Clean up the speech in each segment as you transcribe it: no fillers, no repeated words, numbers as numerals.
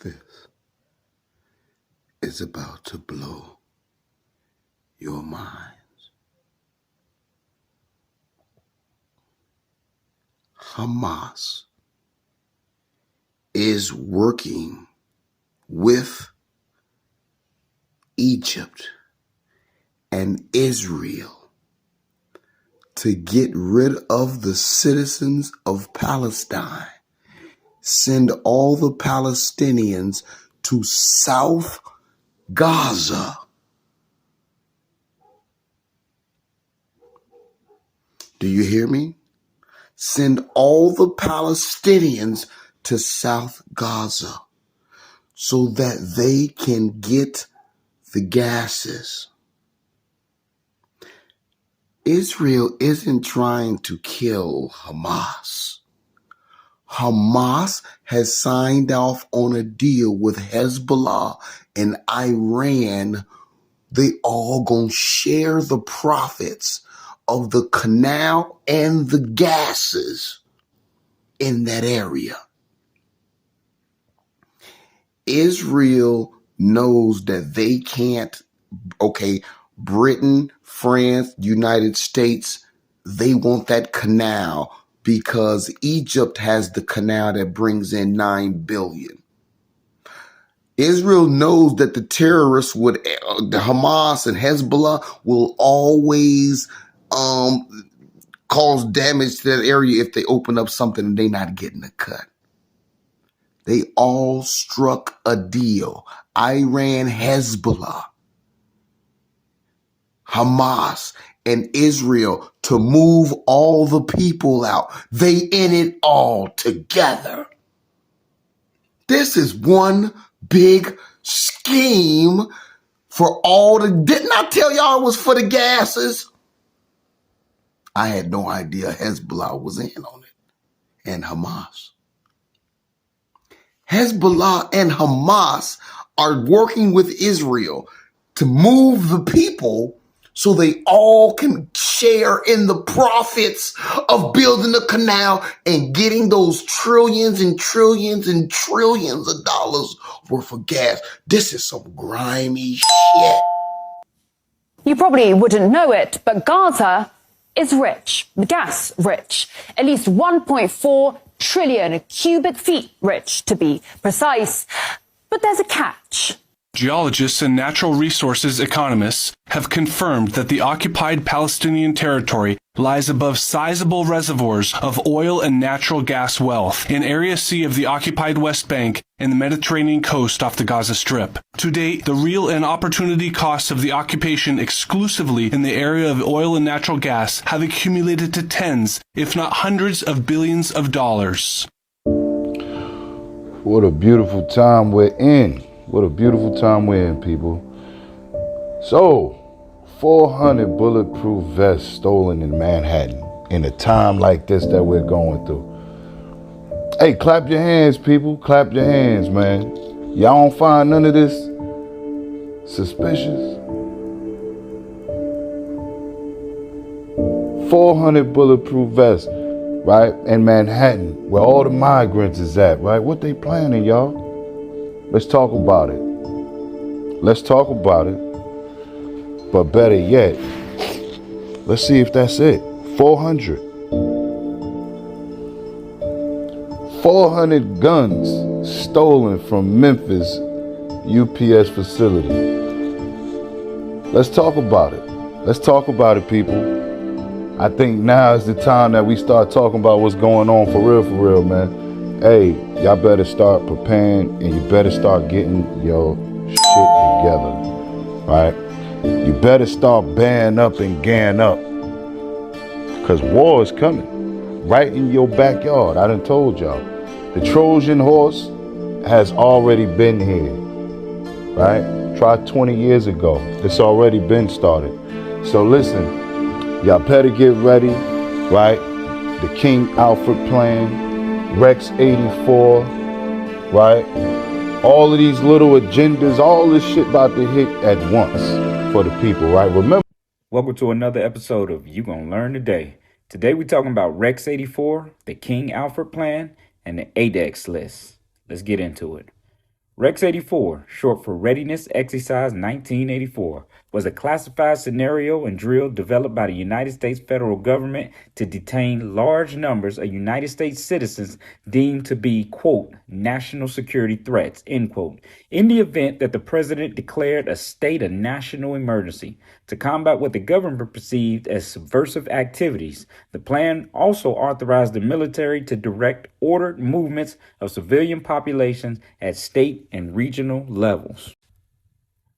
this is about to blow your minds. Hamas is working with Egypt and Israel to get rid of the citizens of Palestine. Send all the Palestinians to South Gaza. Do you hear me? Send all the Palestinians to South Gaza so that they can get the gases. Israel isn't trying to kill Hamas. Hamas has signed off on a deal with Hezbollah and Iran. They all gonna share the profits of the canal and the gases in that area. Israel knows that they can't, Britain, France, United States, they want that canal because Egypt has the canal that brings in $9 billion. Israel knows that the terrorists the Hamas and Hezbollah will always cause damage to that area if they open up something and they're not getting a cut. They all struck a deal. Iran, Hezbollah, Hamas, and Israel to move all the people out. They in it all together. This is one big scheme for all the... Didn't I tell y'all it was for the gases? I had no idea Hezbollah was in on it, and Hamas. Hezbollah and Hamas are working with Israel to move the people so they all can share in the profits of building the canal and getting those trillions and trillions and trillions of dollars worth of gas. This is some grimy shit. You probably wouldn't know it, but Gaza is rich, gas rich, at least 1.4 trillion cubic feet rich, to be precise. But there's a catch. Geologists and natural resources economists have confirmed that the occupied Palestinian territory lies above sizable reservoirs of oil and natural gas wealth in Area C of the occupied West Bank and the Mediterranean coast off the Gaza Strip. To date, the real and opportunity costs of the occupation exclusively in the area of oil and natural gas have accumulated to tens, if not hundreds of billions of dollars. What a beautiful time we're in. What a beautiful time we're in, people. So, 400 bulletproof vests stolen in Manhattan in a time like this that we're going through. Hey, clap your hands, people. Clap your hands, man. Y'all don't find none of this suspicious? 400 bulletproof vests, right, in Manhattan, where all the migrants is at, right? What they planning, y'all? Let's talk about it. Let's talk about it. But better yet, let's see if that's it. 400. 400 guns stolen from Memphis UPS facility. Let's talk about it. Let's talk about it, people. I think now is the time that we start talking about what's going on for real, man. Hey, y'all better start preparing and you better start getting your shit together, right? You better start bearing up and gearing up because war is coming right in your backyard. I done told y'all. The Trojan horse has already been here, right? Tried 20 years ago. It's already been started. So listen, y'all better get ready, right? The King Alfred plan. Rex 84, right? All of these little agendas, all this shit about to hit at once for the people, right? Remember. Welcome to another episode of You Gonna Learn Today. Today we're talking about Rex 84, the King Alfred plan, and the ADEX list. Let's get into it. Rex 84, short for Readiness Exercise 1984, was a classified scenario and drill developed by the United States federal government to detain large numbers of United States citizens deemed to be, quote, national security threats, end quote, in the event that the president declared a state of national emergency to combat what the government perceived as subversive activities. The plan also authorized the military to direct ordered movements of civilian populations at state and regional levels.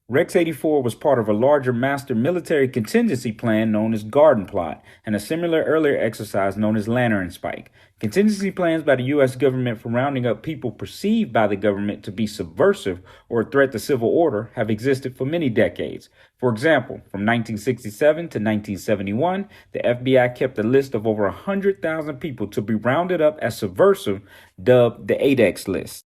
Rex 84 was part of a larger master military contingency plan known as Garden Plot and a similar earlier exercise known as Lantern Spike. Contingency plans by the U.S. government for rounding up people perceived by the government to be subversive or a threat to civil order have existed for many decades. For example, from 1967 to 1971, the FBI kept a list of over 100,000 people to be rounded up as subversive, dubbed the 8X list.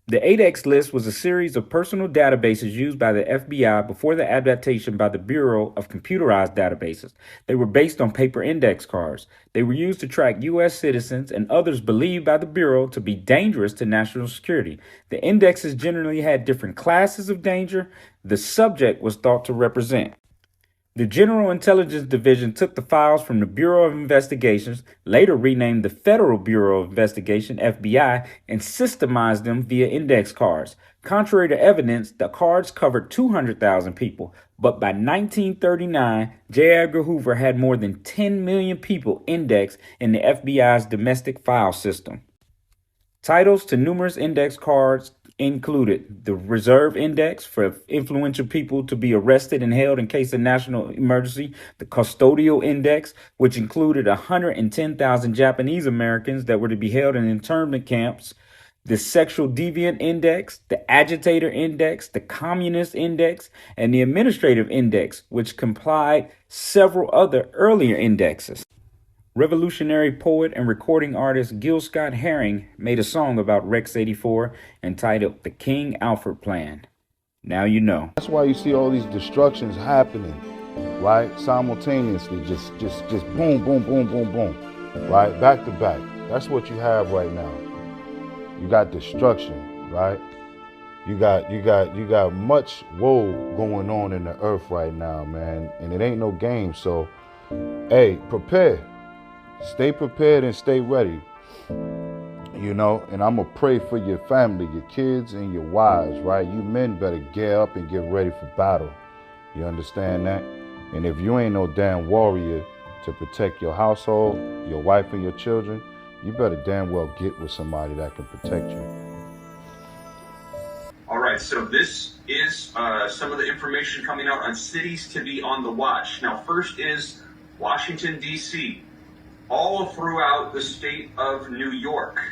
The 8X list was a series of personal databases used by the FBI before the adaptation by the Bureau of Computerized Databases. They were based on paper index cards. They were used to track U.S. citizens and others believed by the Bureau to be dangerous to national security. The indexes generally had different classes of danger the subject was thought to represent. The General Intelligence Division took the files from the Bureau of Investigations, later renamed the Federal Bureau of Investigation, FBI, and systemized them via index cards. Contrary to evidence, the cards covered 200,000 people, but by 1939, J. Edgar Hoover had more than 10 million people indexed in the FBI's domestic file system. Titles to numerous index cards included the Reserve Index for influential people to be arrested and held in case of national emergency, the Custodial Index, which included 110,000 Japanese Americans that were to be held in internment camps, the Sexual Deviant Index, the Agitator Index, the Communist Index, and the Administrative Index, which complied several other earlier indexes. Revolutionary poet and recording artist Gil Scott-Heron made a song about Rex 84 entitled The King Alfred Plan. Now you know. That's why you see all these destructions happening, right? Simultaneously, just boom, boom, boom, boom, boom, right? Back to back. That's what you have right now. You got destruction, right? You got much woe going on in the earth right now, man, and it ain't no game. So, hey, prepare. Stay prepared and stay ready, you know, and I'm going to pray for your family, your kids and your wives, right? You men better get up and get ready for battle. You understand that? And if you ain't no damn warrior to protect your household, your wife and your children, you better damn well get with somebody that can protect you. All right, so this is some of the information coming out on cities to be on the watch. Now, first is Washington, D.C., all throughout the state of New York,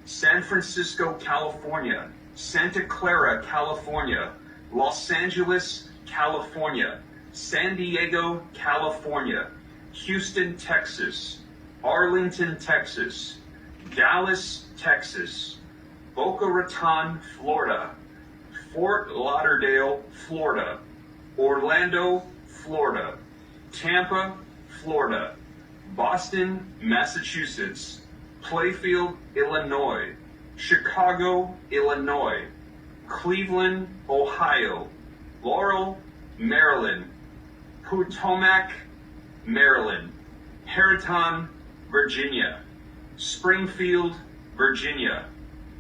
San Francisco, California, Santa Clara, California, Los Angeles, California, San Diego, California, Houston, Texas, Arlington, Texas, Dallas, Texas, Boca Raton, Florida, Fort Lauderdale, Florida, Orlando, Florida, Tampa, Florida, Boston, Massachusetts, Plainfield, Illinois, Chicago, Illinois, Cleveland, Ohio, Laurel, Maryland, Potomac, Maryland, Harriton, Virginia, Springfield, Virginia,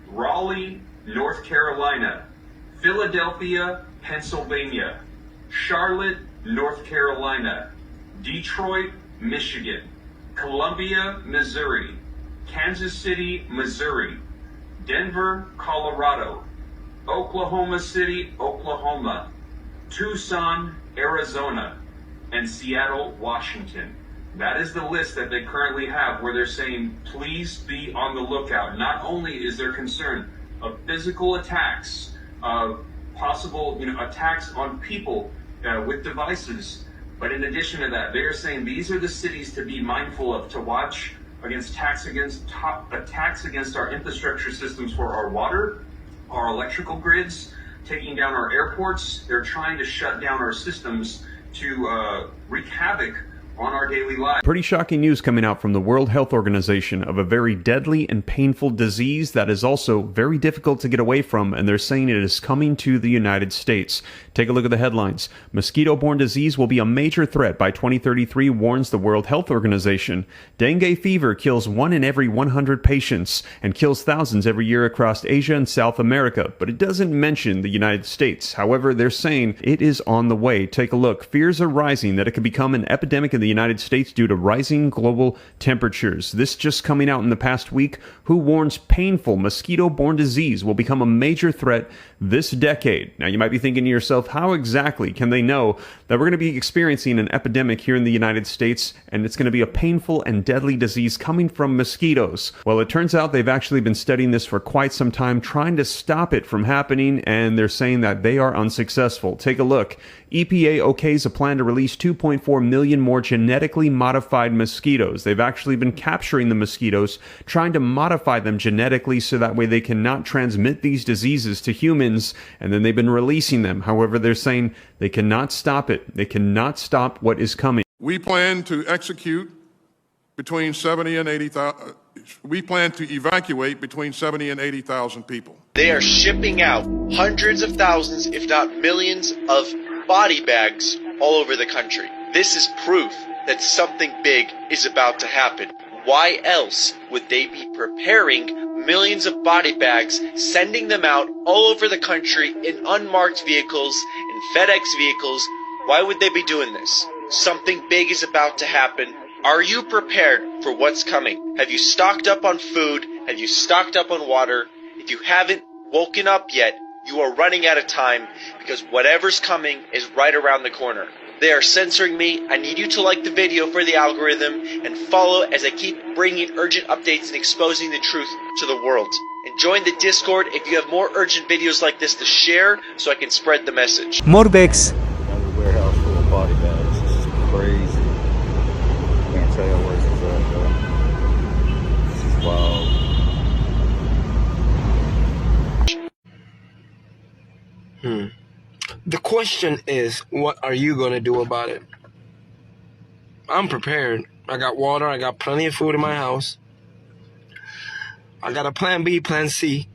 Raleigh, North Carolina, Philadelphia, Pennsylvania, Charlotte, North Carolina, Detroit, Michigan, Columbia, Missouri, Kansas City, Missouri, Denver, Colorado, Oklahoma City, Oklahoma, Tucson, Arizona, and Seattle, Washington. That is the list that they currently have where they're saying, please be on the lookout. Not only is there concern of physical attacks, possible attacks on people with devices, but in addition to that, they're saying these are the cities to be mindful of, to watch against attacks against our infrastructure systems for our water, our electrical grids, taking down our airports. They're trying to shut down our systems to wreak havoc on our daily lives. Pretty shocking news coming out from the World Health Organization of a very deadly and painful disease that is also very difficult to get away from, and they're saying it is coming to the United States. Take a look at the headlines. Mosquito-borne disease will be a major threat by 2033, warns the World Health Organization. Dengue fever kills 1 in every 100 patients and kills thousands every year across Asia and South America, but it doesn't mention the United States. However, they're saying it is on the way. Take a look. Fears are rising that it could become an epidemic in the United States due to rising global temperatures. This just coming out in the past week. WHO warns painful mosquito-borne disease will become a major threat this decade. Now, you might be thinking to yourself, how exactly can they know that we're going to be experiencing an epidemic here in the United States, and it's going to be a painful and deadly disease coming from mosquitoes? Well, it turns out they've actually been studying this for quite some time, trying to stop it from happening, and they're saying that they are unsuccessful. Take a look. EPA okays a plan to release 2.4 million more genetically modified mosquitoes. They've actually been capturing the mosquitoes, trying to modify them genetically so that way they cannot transmit these diseases to humans, and then they've been releasing them. However, they're saying they cannot stop it. They cannot stop what is coming. We plan to execute between 70 and 80,000. We plan to evacuate between 70 and 80,000 people. They are shipping out hundreds of thousands, if not millions, of body bags all over the country. This is proof that something big is about to happen. Why else would they be preparing millions of body bags, sending them out all over the country in unmarked vehicles, in FedEx vehicles? Why would they be doing this? Something big is about to happen. Are you prepared for what's coming? Have you stocked up on food? Have you stocked up on water? If you haven't woken up yet, you are running out of time, because whatever's coming is right around the corner. They are censoring me. I need you to like the video for the algorithm and follow as I keep bringing urgent updates and exposing the truth to the world. And join the Discord if you have more urgent videos like this to share so I can spread the message. Morbex. Another warehouse full of body bags. This is crazy. Can't tell where this is at, though. This is wild. The question is, what are you going to do about it? I'm prepared. I got water. I got plenty of food in my house. I got a plan B, plan C.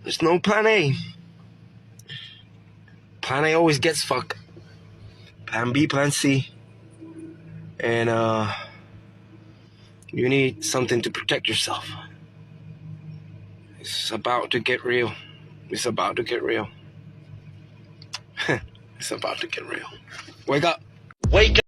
There's no plan A. Plan A always gets fucked. Plan B, plan C. And, you need something to protect yourself. It's about to get real. It's about to get real. It's about to get real. Wake up. Wake up.